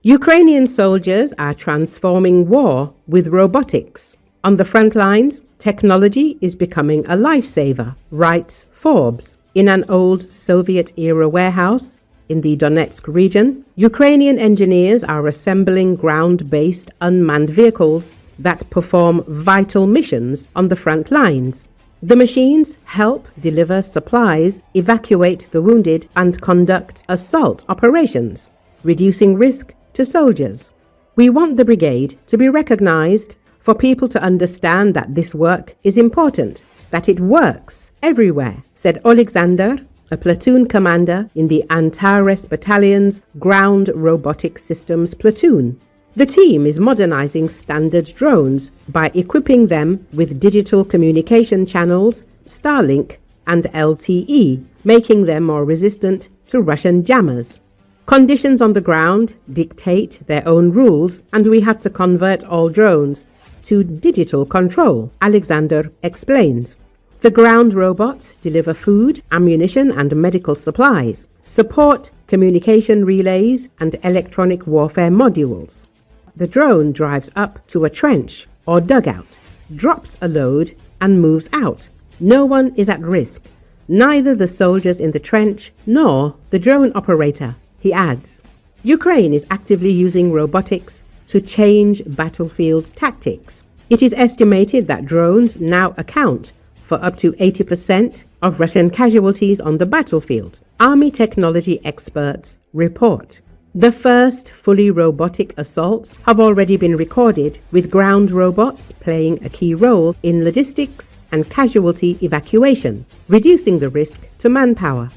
Ukrainian soldiers are transforming war with robotics. On the front lines, technology is becoming a lifesaver, writes Forbes. In an old Soviet-era warehouse in the Donetsk region, Ukrainian engineers are assembling ground-based unmanned vehicles that perform vital missions on the front lines. The machines help deliver supplies, evacuate the wounded, and conduct assault operations, reducing risk to soldiers. We want the brigade to be recognized, for people to understand that this work is important, that it works everywhere, said Alexander, a platoon commander in the Antares Battalion's Ground Robotic Systems platoon. The team is modernizing standard drones by equipping them with digital communication channels, Starlink, and LTE, making them more resistant to Russian jammers. Conditions on the ground dictate their own rules, and we have to convert all drones to digital control, Alexander explains. The ground robots deliver food, ammunition, and medical supplies, support communication relays and electronic warfare modules. The drone drives up to a trench or dugout, drops a load, and moves out. No one is at risk, neither the soldiers in the trench nor the drone operator, he adds. Ukraine is actively using robotics to change battlefield tactics. It is estimated that drones now account for up to 80% of Russian casualties on the battlefield, Army technology experts report. The first fully robotic assaults have already been recorded, with ground robots playing a key role in logistics and casualty evacuation, reducing the risk to manpower.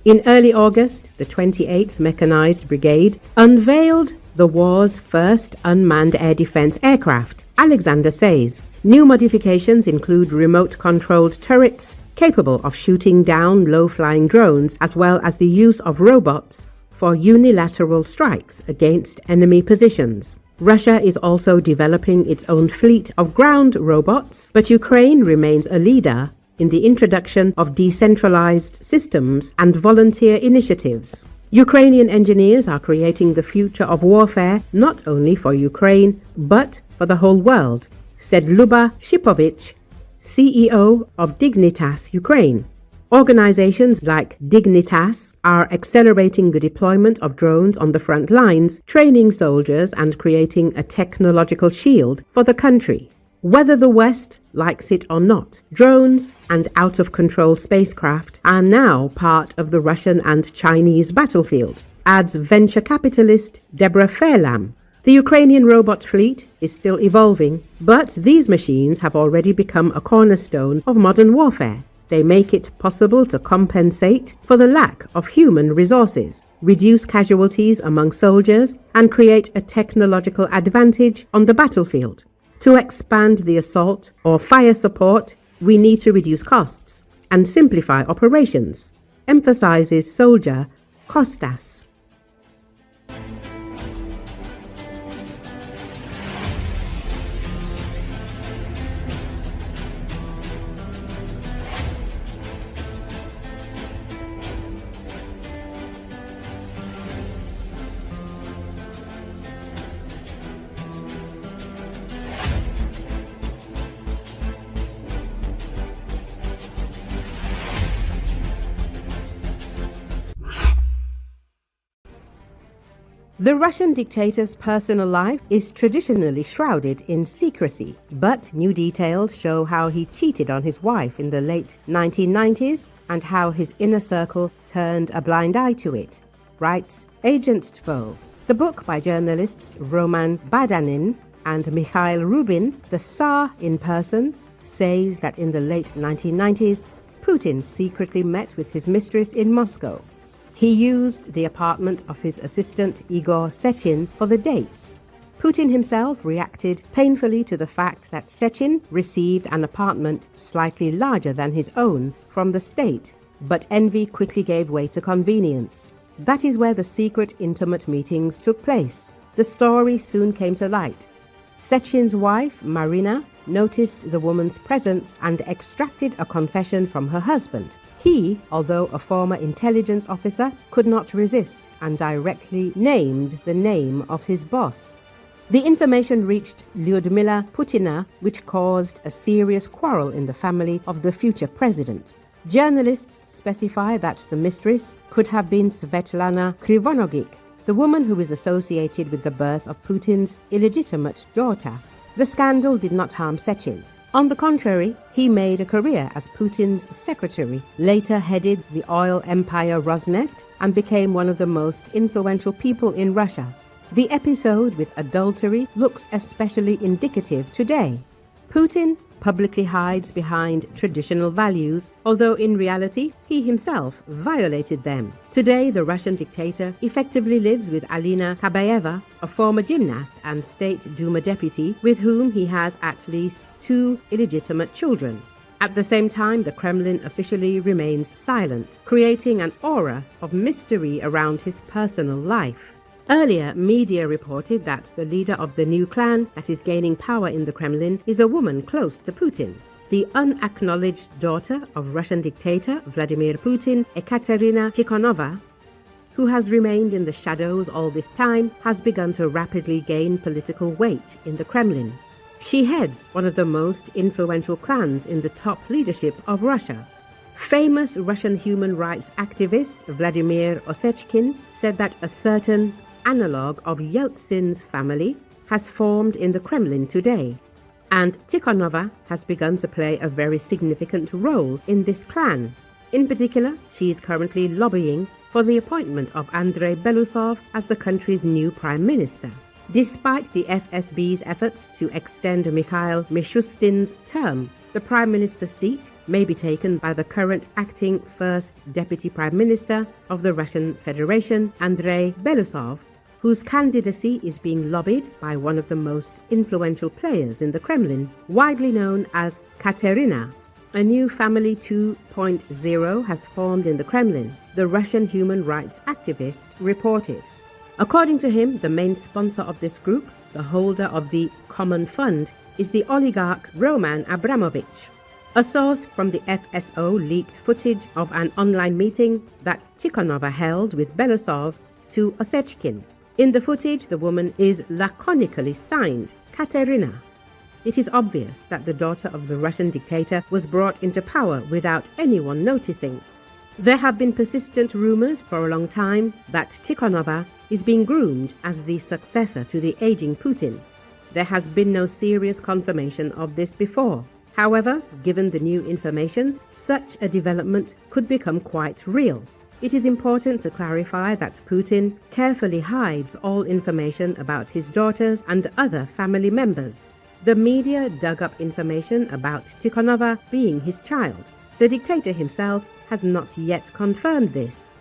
In early August, the 28th Mechanized Brigade unveiled the war's first unmanned air defense aircraft, Alexander says. New modifications include remote-controlled turrets capable of shooting down low-flying drones, as well as the use of robots for unilateral strikes against enemy positions. Russia is also developing its own fleet of ground robots, but Ukraine remains a leader in the introduction of decentralized systems and volunteer initiatives. Ukrainian engineers are creating the future of warfare not only for Ukraine, but for the whole world, said Luba Shipovich, CEO of Dignitas Ukraine. Organizations like Dignitas are accelerating the deployment of drones on the front lines, training soldiers and creating a technological shield for the country. Whether the West likes it or not, drones and out-of-control spacecraft are now part of the Russian and Chinese battlefield, adds venture capitalist Deborah Fairlam. The Ukrainian robot fleet is still evolving, but these machines have already become a cornerstone of modern warfare. They make it possible to compensate for the lack of human resources, reduce casualties among soldiers, and create a technological advantage on the battlefield. To expand the assault or fire support, we need to reduce costs and simplify operations, emphasizes soldier Kostas. The Russian dictator's personal life is traditionally shrouded in secrecy, but new details show how he cheated on his wife in the late 1990s and how his inner circle turned a blind eye to it, writes Agent Tvo. The book by journalists Roman Badanin and Mikhail Rubin, The Tsar in Person, says that in the late 1990s, Putin secretly met with his mistress in Moscow. He used the apartment of his assistant Igor Sechin for the dates. Putin himself reacted painfully to the fact that Sechin received an apartment slightly larger than his own from the state, but envy quickly gave way to convenience. That is where the secret intimate meetings took place. The story soon came to light. Sechin's wife, Marina, noticed the woman's presence and extracted a confession from her husband. He, although a former intelligence officer, could not resist and directly named the name of his boss. The information reached Lyudmila Putina, which caused a serious quarrel in the family of the future president. Journalists specify that the mistress could have been Svetlana Krivonogik, the woman who is associated with the birth of Putin's illegitimate daughter. The scandal did not harm Sechin. On the contrary, he made a career as Putin's secretary, later headed the oil empire Rosneft, and became one of the most influential people in Russia. The episode with adultery looks especially indicative today. Putin publicly hides behind traditional values, although in reality he himself violated them. Today, the Russian dictator effectively lives with Alina Kabayeva, a former gymnast and State Duma deputy, with whom he has at least 2 illegitimate children. At the same time, the Kremlin officially remains silent, creating an aura of mystery around his personal life. Earlier, media reported that the leader of the new clan that is gaining power in the Kremlin is a woman close to Putin. The unacknowledged daughter of Russian dictator Vladimir Putin, Ekaterina Tikhonova, who has remained in the shadows all this time, has begun to rapidly gain political weight in the Kremlin. She heads one of the most influential clans in the top leadership of Russia. Famous Russian human rights activist Vladimir Osechkin said that a certain analog of Yeltsin's family has formed in the Kremlin today, and Tikhonova has begun to play a very significant role in this clan. In particular, she is currently lobbying for the appointment of Andrei Belousov as the country's new prime minister. Despite the FSB's efforts to extend Mikhail Mishustin's term, the prime minister's seat may be taken by the current acting first deputy prime minister of the Russian Federation, Andrei Belousov, whose candidacy is being lobbied by one of the most influential players in the Kremlin, widely known as Katerina. A new family 2.0 has formed in the Kremlin, the Russian human rights activist reported. According to him, the main sponsor of this group, the holder of the Common Fund, is the oligarch Roman Abramovich. A source from the FSO leaked footage of an online meeting that Tikhonova held with Belousov to Osechkin. In the footage, the woman is laconically signed Katerina. It is obvious that the daughter of the Russian dictator was brought into power without anyone noticing. There have been persistent rumors for a long time that Tikhonova is being groomed as the successor to the aging Putin. There has been no serious confirmation of this before. However, given the new information, such a development could become quite real. It is important to clarify that Putin carefully hides all information about his daughters and other family members. The media dug up information about Tikhonova being his child. The dictator himself has not yet confirmed this.